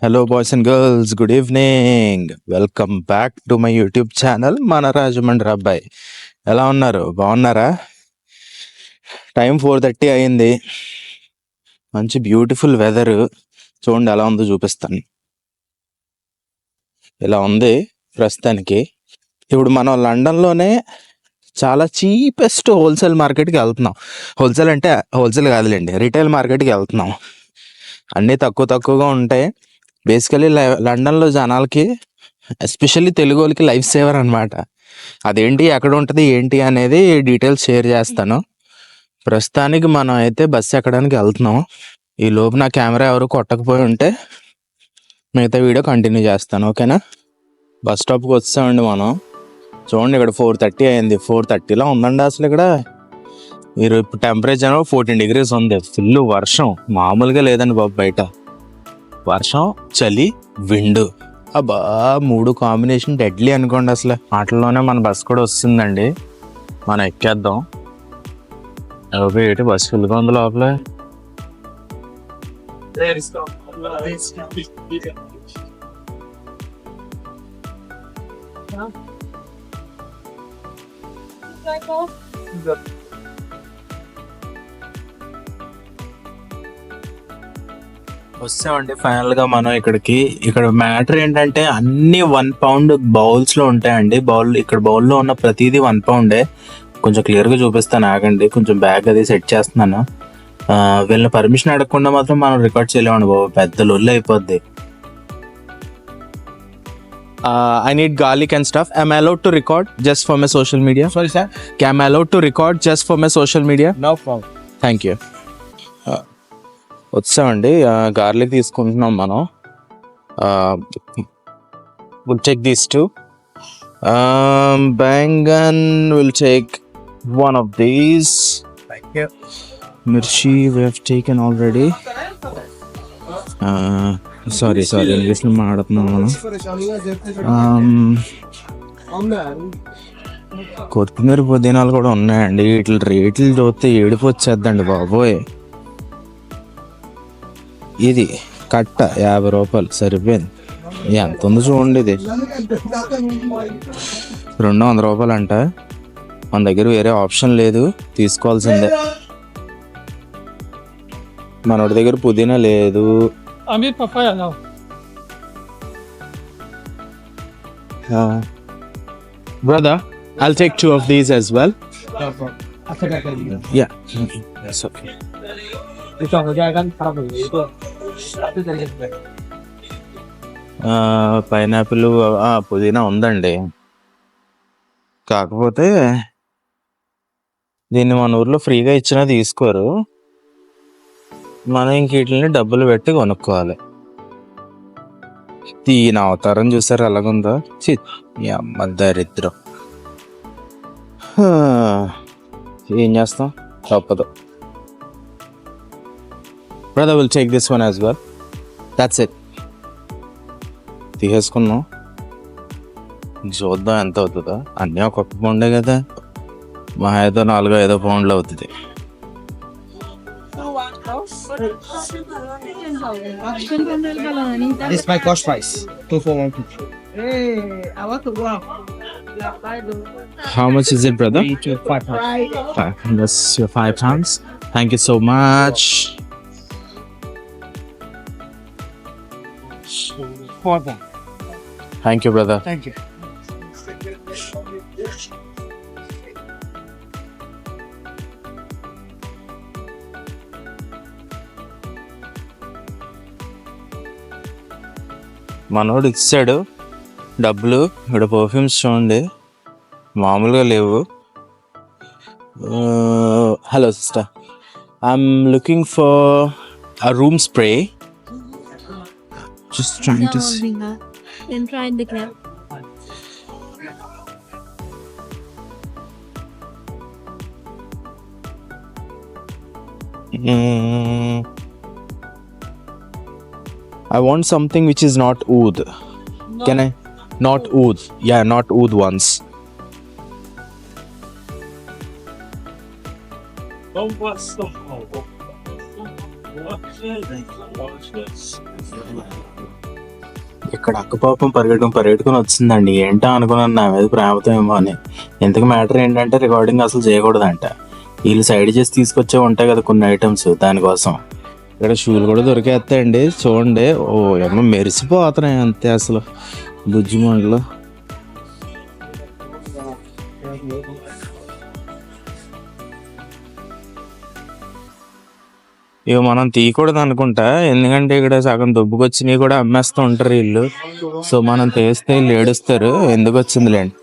Hello boys and girls, good evening. Welcome back to my YouTube channel మన రాజమండ్రి అబ్బాయి. ఎలా ఉన్నారు? బాగున్నారా? టైం 4:30 అయింది. మంచి బ్యూటిఫుల్ వెదర్. చూడండి ఎలా ఉందో చూపిస్తాను. ఇలా ఉంది ప్రస్తుతానికి. ఇప్పుడు మనం లండన్లోనే చాలా చీపెస్ట్ హోల్సేల్ మార్కెట్కి వెళ్తున్నాం. హోల్సేల్ అంటే హోల్సేల్ కాదులేండి, రిటైల్ మార్కెట్కి వెళ్తున్నాం. అన్నీ తక్కువగా ఉంటాయి. బేసికలీ లండన్లో జనాలకి, ఎస్పెషల్లీ తెలుగు వాళ్ళకి లైఫ్ సేవర్ అనమాట. అదేంటి, ఎక్కడ ఉంటుంది, ఏంటి అనేది డీటెయిల్స్ షేర్ చేస్తాను. ప్రస్తుతానికి మనం అయితే బస్సు ఎక్కడానికి వెళ్తున్నాం. ఈ లోపు నా కెమెరా ఎవరు కొట్టకపోయి ఉంటే మిగతా వీడియో కంటిన్యూ చేస్తాను, ఓకేనా? బస్ స్టాప్కి వచ్చామండి మనం. చూడండి, ఇక్కడ 4:30 అయింది. 4:30లో ఉందండి అసలు ఇక్కడ. మీరు ఇప్పుడు టెంపరేచర్ 14 degrees ఉంది. ఫుల్ వర్షం, మామూలుగా లేదండి బాబు. బయట వర్షం, చలి, విండ్, అబ్బా 3 కాంబినేషన్ డెడ్లీ అనుకోండి. అసలు వాటిల్లోనే మన బస్ కూడా వస్తుందండి. మనం ఎక్కేద్దాం. ఏంటి బస్ ఫుల్గా ఉంది లోపల. వచ్చామండి ఫైనల్ గా మనం ఇక్కడికి. ఇక్కడ మ్యాటర్ ఏంటంటే అన్ని 1 pound బౌల్స్ లో ఉంటాయండి. ఇక్కడ బౌల్లో ఉన్న ప్రతిదీ 1 pound. కొంచెం క్లియర్ గా చూపిస్తాను, ఆగండి. కొంచెం బ్యాగ్ అది సెట్ చేస్తున్నాను. వీళ్ళని పర్మిషన్ అడగకుండా మాత్రం మనం రికార్డ్ చేయలేమండి బాబు, పెద్ద లొల్లి అయిపోద్ది. I need garlic and stuff. Am I allowed to record just for my social media? Sorry, sir. Am I allowed to record just for my social media? No problem. Thank you. వచ్చామండి, garlic తీసుకుంటున్నాం మనం. Will take these two. Baingan will take one of these. Thank you. Mirchi we have taken already. Sorry ఇంగ్లీష్లో మాట్లాడుతున్నాం మనం. కొత్తిమీర పుదీనాలు కూడా ఉన్నాయండి. వీటి రేట్లు చూస్తే ఏడుపు వచ్చేద్దండి బాబోయ్. ఇది కట్ట 50 రూపాయలు సరిపోయింది. ఎంత ఉందో చూడండి, ఇది 200 రూపాయలు అంట. మన దగ్గర వేరే ఆప్షన్ లేదు, తీసుకోవాల్సిందే. మనోడి దగ్గర పుదీనా లేదు. Amir papaya now. Brother, I'll take 2 of these as well. No problem. Yeah, that's okay. Ito ho jagan para ito. Ito జరిగింది. పైనాపిల్, పుదీనా ఉందండి. కాకపోతే దీన్ని మన ఊర్లో ఫ్రీగా ఇచ్చినా తీసుకోరు. మనం ఇంక వీటిని డబ్బులు పెట్టి కొనుక్కోవాలి. దీని అవతారం చూసారు ఎలాగుందో. అమ్మ దరిద్రం. ఏం చేస్తాం, తప్పదు. Brother will take this one as well. That's it. తీసేసుకున్నాం. చూద్దాం ఎంత అవుతుందో. అన్నీ ఒక్కొక్క పౌండే కదా, మా ఏదో 4-5 పౌండ్లు అవుతుంది. This is my cost price. 2 for 1. Hey, I want to go. How much is it, brother? 3 to 5. 5. That's your 5 pounds. Thank you so much. 4 pound. Thank you, brother. Thank you. మనోడు ఇచ్చాడు డబ్బులు. ఇక్కడ పర్ఫ్యూమ్స్ చూడండి, మామూలుగా లేవు. Hello sister, I'm looking for a room spray. Just trying to see. Then try the cap. I want something which is not oud. No. Can I? Not oud. Yeah, not oud ones. ఇక్కడ అక్క పాపం పరిగెట్టుకుని వచ్చిందండి. ఏంటో అనుకున్నాను నా మీద ప్రేమతో ఏమో అని. ఇంతకు మ్యాటర్ ఏంటంటే రికార్డింగ్ అసలు చేయకూడదంట. వీళ్ళు సైడ్ చేసి తీసుకొచ్చే ఉంటాయి కదా కొన్ని ఐటమ్స్, దానికోసం. ఇక్కడ షూలు కూడా దొరికేస్తాయండి చూడండి. ఓ ఏమో మెరిసిపోతున్నాయి అంతే అసలు బుజ్జి మండలు. ఇక మనం తీయకూడదు అనుకుంటా, ఎందుకంటే ఇక్కడ సగం దుబ్బుకొచ్చినవి కూడా అమ్మేస్తూ ఉంటారు వీళ్ళు. సో మనం తీస్తే వీళ్ళు ఏడుస్తారు. ఎందుకు వచ్చిందిలేండి.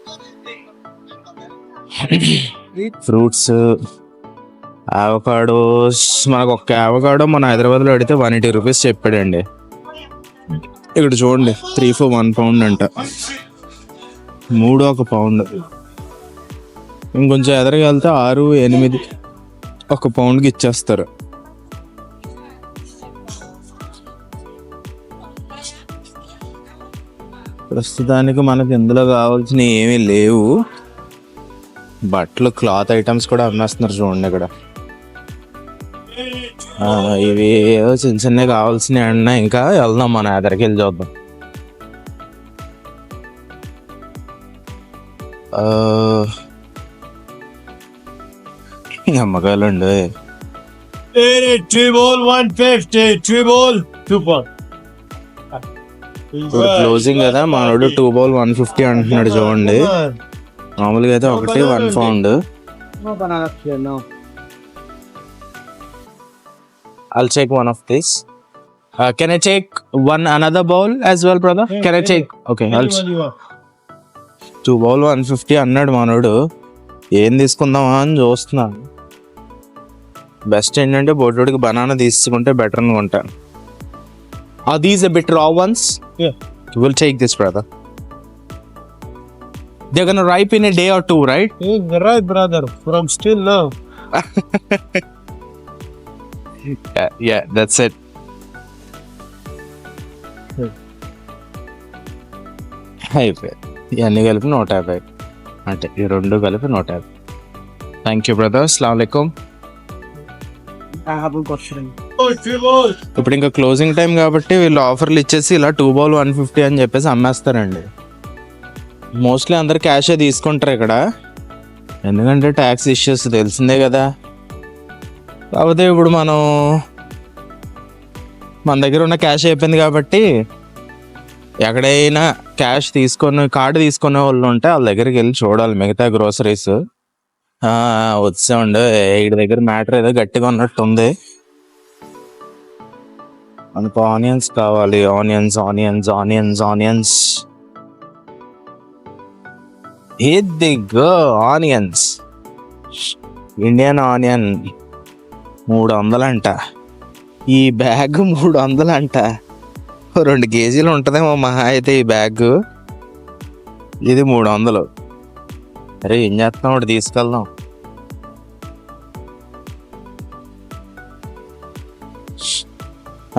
Fruits, avocados. మనకు ఒక్క అవకాడో మన హైదరాబాద్లో అడిగితే 180 రూపీస్ చెప్పాడండి. ఇక్కడ చూడండి 3 for 1 pound అంట. 3 1 pound. ఇంకొంచెం ఎదరగా వెళ్తే 6 8 1 poundకి ఇచ్చేస్తారు. ప్రస్తుతానికి మనకు ఇందులో కావాల్సినవి ఏమీ లేవు. బట్టలు, క్లాత్ ఐటమ్స్ కూడా అమ్మేస్తున్నారు చూడండి ఇక్కడ. ఇవి ఏదో చిన్న చిన్నవి కావాల్సినవి అన్నా. ఇంకా వెళ్దాం మన ఎదరికి వెళ్ళి చూద్దాం. అమ్మకాయలు అండి. క్లోజింగ్ కదా మనోడు 2 bowl 150 అంటున్నాడు చూడండి. మామూలుగా అయితే ఒకటి 1 pound. I'll take one of this. Can I take another bowl as well, brother? Can I take? Okay, I'll 2 bowl 150 అన్నాడు మనోడు. ఏం తీసుకుందామా అని చూస్తున్నాను. బెస్ట్ ఏంటంటే బొడ్డుడికి బనానా తీసుకుంటే బెటర్ అనుకుంటాను. Are these a bit raw ones? Yeah. We'll take this, brother. They're gonna ripe in a day or two, right? Right, brother. From still now. Yeah, that's it. అయిపోయి ఇవన్నీ కలిపి 150 అంటే ఈ రెండు కలిపి 150. Thank you brother. అస్సలాము అలైకుం. ఇప్పుడు ఇంకా క్లోజింగ్ టైం కాబట్టి వీళ్ళు ఆఫర్లు ఇచ్చేసి ఇలా 2 bowl 150 అని చెప్పేసి అమ్మేస్తారండి. మోస్ట్లీ అందరు క్యాషే తీసుకుంటారు ఇక్కడ, ఎందుకంటే ట్యాక్స్ ఇష్యూస్ తెలిసిందే కదా. కాకపోతే ఇప్పుడు మన దగ్గర ఉన్న క్యాష్ అయిపోయింది కాబట్టి ఎక్కడైనా క్యాష్ కార్డు తీసుకునే వాళ్ళు ఉంటే వాళ్ళ దగ్గరికి వెళ్ళి చూడాలి మిగతా గ్రోసరీస్. వచ్చామండి. వీడి దగ్గర మ్యాటర్ ఏదో గట్టిగా ఉన్నట్టు ఉంది. మనకు ఆనియన్స్ కావాలి. ఆనియన్స్ ఇదిగో ఆనియన్స్. ఇండియన్ ఆనియన్ 300 అంట. ఈ బ్యాగ్ 300 అంట. 2 కేజీలు ఉంటుందేమో మహా అయితే ఈ బ్యాగ్. ఇది 300. అరే ఏం చేస్తున్నాం, ఒకటి తీసుకెళ్దాం.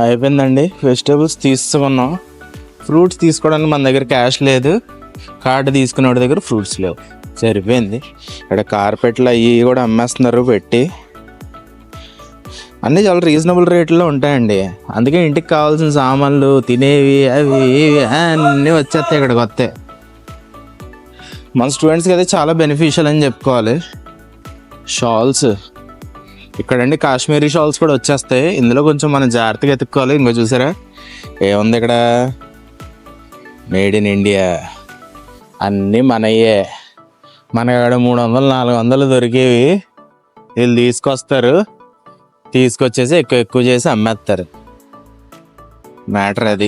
అయిపోయిందండి. వెజిటేబుల్స్ తీసుకున్నాం. ఫ్రూట్స్ తీసుకోవడానికి మన దగ్గర క్యాష్ లేదు. కార్డు తీసుకునే వాడి దగ్గర ఫ్రూట్స్ లేవు. సరిపోయింది. ఇక్కడ కార్పెట్లు అవి కూడా అమ్మేస్తున్నారు పెట్టి. అన్నీ చాలా రీజనబుల్ రేట్లో ఉంటాయండి. అందుకే ఇంటికి కావాల్సిన సామాన్లు, తినేవి, అవి ఇవి అన్నీ వచ్చేస్తాయి ఇక్కడికి వస్తే. మన స్టూడెంట్స్కి అయితే చాలా బెనిఫిషియల్ అని చెప్పుకోవాలి. షాల్స్ ఇక్కడండి, కాశ్మీరీ షాల్స్ కూడా వచ్చేస్తాయి. ఇందులో కొంచెం మనం జాగ్రత్తగా ఎత్తుక్కోవాలి. ఇంకో చూసారా ఏముంది ఇక్కడ, మేడ్ ఇన్ ఇండియా. అన్నీ మనయ్యే. మనకాడ 300 400 దొరికేవి వీళ్ళు తీసుకొచ్చేసి ఎక్కువ చేసి అమ్మేస్తారు. మ్యాటర్ అది.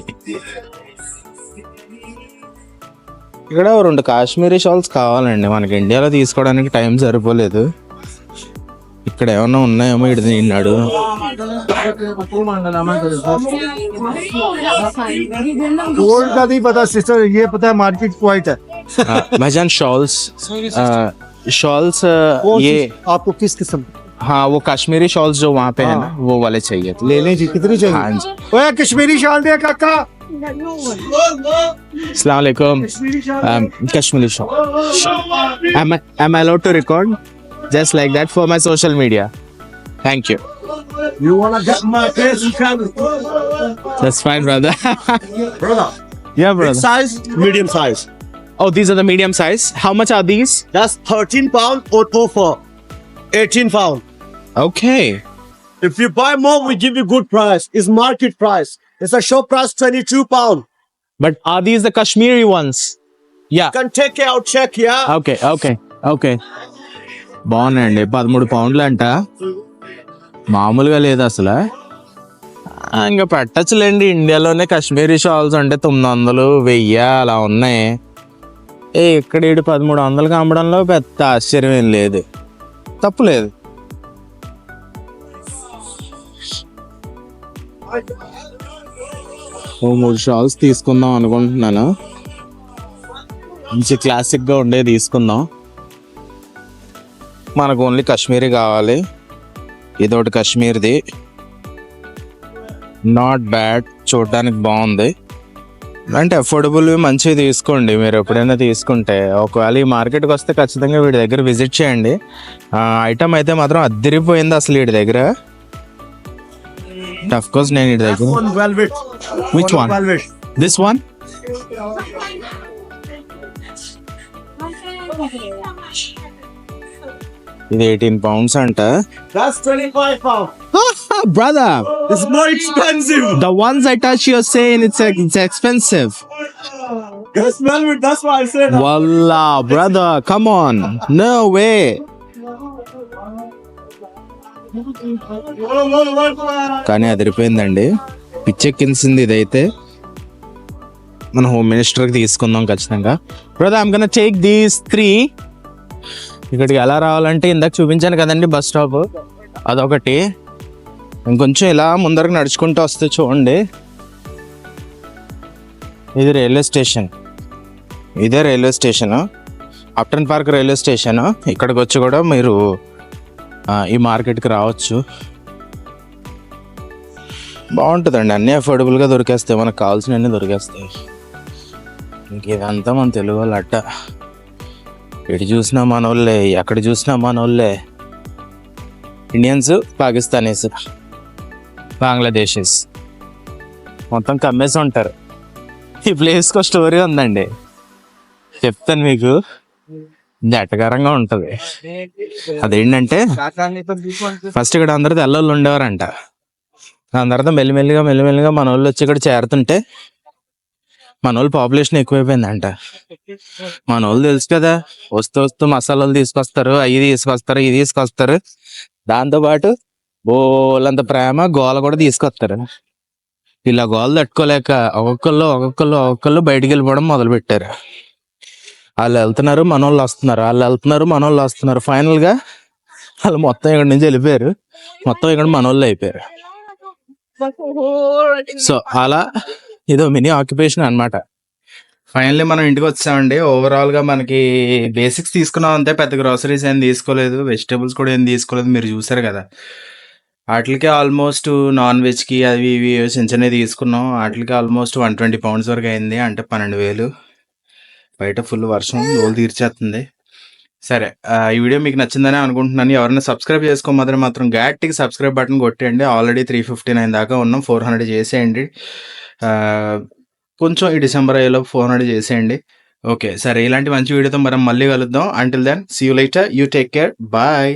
ఇక్కడ 2 కాశ్మీరీ షాల్స్ కావాలండి. మనకి ఇండియాలో తీసుకోవడానికి టైం సరిపోలేదు. ఇక్కడ ఏమన్నా ఉన్నాయేమో ఇక్కడ తిన్నాడు. गोल्ड का नहीं पता सिस्टर, ये पता है मार्केट क्वाइट है। भाईजान शॉल्स ये आपको किस किस्म? हाँ वो काश्मीरी शॉल्स जो वहाँ पे है ना, वो वाले चाहिए थे। ले लें जी, कितनी चाहिए? हाँ जी। ओए कश्मीरी शाल दे काका। अस्सलाम वालेकुम. Kashmiri shawl. Am I allowed to record just like that for my social media? Thank you. You wanna get my face? You can. That's fine, brother. Brother, Yeah, Big brother. size, medium size. Oh, these are the medium size. How much are these? That's 13 pound or offer. 18 pound. Okay. If you buy more, we give you good price. It's market price. It's a shop price 22 pound. But are these the Kashmiri ones? Yeah. Can take it out, check, yeah? Okay బాగున్నాయండి. 13 పౌండ్లు అంట, మామూలుగా లేదు అసలు. ఇంకా పెట్టచ్చులేండి, ఇండియాలోనే Kashmiri shawls అంటే 900, 1000 అలా ఉన్నాయి. ఇక్కడ 1300కి అమ్మడంలో పెద్ద ఆశ్చర్యం ఏం లేదు, తప్పులేదు. ఓ 3 షాల్స్ తీసుకుందాం అనుకుంటున్నాను, మంచి క్లాసిక్గా ఉండే తీసుకుందాం. మనకు ఓన్లీ కాశ్మీరీ కావాలి. ఇదొకటి కాశ్మీర్ది, నాట్ బ్యాడ్, చూడడానికి బాగుంది. అంటే అఫోర్డబుల్ మంచివి తీసుకోండి మీరు ఎప్పుడైనా తీసుకుంటే. ఒకవేళ ఈ మార్కెట్కి వస్తే ఖచ్చితంగా వీడి దగ్గర విజిట్ చేయండి. ఐటమ్ అయితే మాత్రం అద్దరిపోయింది అసలు వీడి దగ్గర. అఫ్ కోర్స్ నేను వీడి దగ్గర. One velvet. Which one? Velvet. This one. ఇది 18 pounds అంట. That's 25 pound. Brother, It's more expensive. the ones I touch you're saying it's expensive. That's velvet. That's why I said. Wallah, brother, come on. No way. కానీ అదిరిపోయిందండి, పిచ్చెక్కించింది ఇదైతే. మన home మినిస్టర్కి తీసుకుందాం ఖచ్చితంగా. Brother, I'm gonna take these 3. ఇక్కడికి ఎలా రావాలంటే ఇందాక చూపించాను కదండి బస్ స్టాప్, అదొకటి. ఇంకొంచెం ఇలా ముందరకు నడుచుకుంటూ వస్తే చూడండి, ఇది రైల్వే స్టేషన్. ఇదే railway station, Upton park railway station. ఇక్కడికి వచ్చి కూడా మీరు ఈ మార్కెట్కి రావచ్చు. బాగుంటుందండి, అన్నీ అఫోర్డబుల్గా దొరికేస్తాయి, మనకు కావాల్సినవన్నీ దొరికేస్తాయి. ఇంక ఇదంతా మన తెలుగు వాళ్ళు అట్ట, ఎటు చూసినా మన వాళ్ళే, ఎక్కడ చూసినా మన వాళ్ళే. ఇండియన్స్, పాకిస్తానీస్, బంగ్లాదేశీస్ మొత్తం కమ్మేసి ఉంటారు. ఈ ప్లేస్కి ఒక స్టోరీ ఉందండి, చెప్తాను మీకు, జటకరంగా ఉంటుంది. అదేంటంటే ఫస్ట్ ఇక్కడ అందరూ తెల్లోళ్ళు ఉండేవారంట. దాని తర్వాత మెల్లిమెల్లిగా మన వాళ్ళు వచ్చి ఇక్కడ చేరుతుంటే మన వాళ్ళు పాపులేషన్ ఎక్కువైపోయిందంట. మన వాళ్ళు తెలుసు కదా, వస్తూ మసాలాలు తీసుకొస్తారు, అవి తీసుకొస్తారు, ఇది తీసుకొస్తారు. దాంతోపాటు బోలంత ప్రేమ గోల కూడా తీసుకొస్తారు. ఇలా గోల తట్టుకోలేక ఒక్కొక్కళ్ళు బయటికి వెళ్ళిపోవడం మొదలు పెట్టారు. వాళ్ళు వెళ్తున్నారు, మన వాళ్ళు వస్తున్నారు, వాళ్ళు వెళ్తున్నారు, మన వాళ్ళు వస్తున్నారు. ఫైనల్గా వాళ్ళు మొత్తం ఇక్కడ నుంచి వెళ్ళిపోయారు, మొత్తం ఇక్కడ మన వాళ్ళు అయిపోయారు. సో అలా ఇదో మినీ ఆక్యుపేషన్ అన్నమాట. ఫైనల్లీ మనం ఇంటికి వచ్చామండి. ఓవరాల్గా మనకి బేసిక్స్ తీసుకున్నాం అంతే, పెద్ద గ్రాసరీస్ ఏం తీసుకోలేదు, వెజిటేబుల్స్ కూడా ఏం తీసుకోలేదు. మీరు చూసారు కదా, వాటికి ఆల్మోస్ట్ నాన్ వెజ్కి అవి ఇవి చిన్న తీసుకున్నాం. వాటికి ఆల్మోస్ట్ 120 pounds వరకు అయింది, అంటే 12,000. బయట ఫుల్ వర్షం, దోలు తీర్చేస్తుంది. సరే, ఈ వీడియో మీకు నచ్చిందని అనుకుంటున్నాను. ఎవరైనా సబ్స్క్రైబ్ చేసుకోమాత్రం మాత్రం గట్టిగా సబ్స్క్రైబ్ బటన్ కొట్టేయండి. ఆల్రెడీ 359 దాకా ఉన్నాం, 400 చేసేయండి. కొంచెం ఈ డిసెంబర్ అయ్యేలో 400 చేసేయండి. ఓకే, సరే, ఇలాంటి మంచి వీడియోతో మనం మళ్ళీ కలుద్దాం. Until then, see you later, you take care, bye.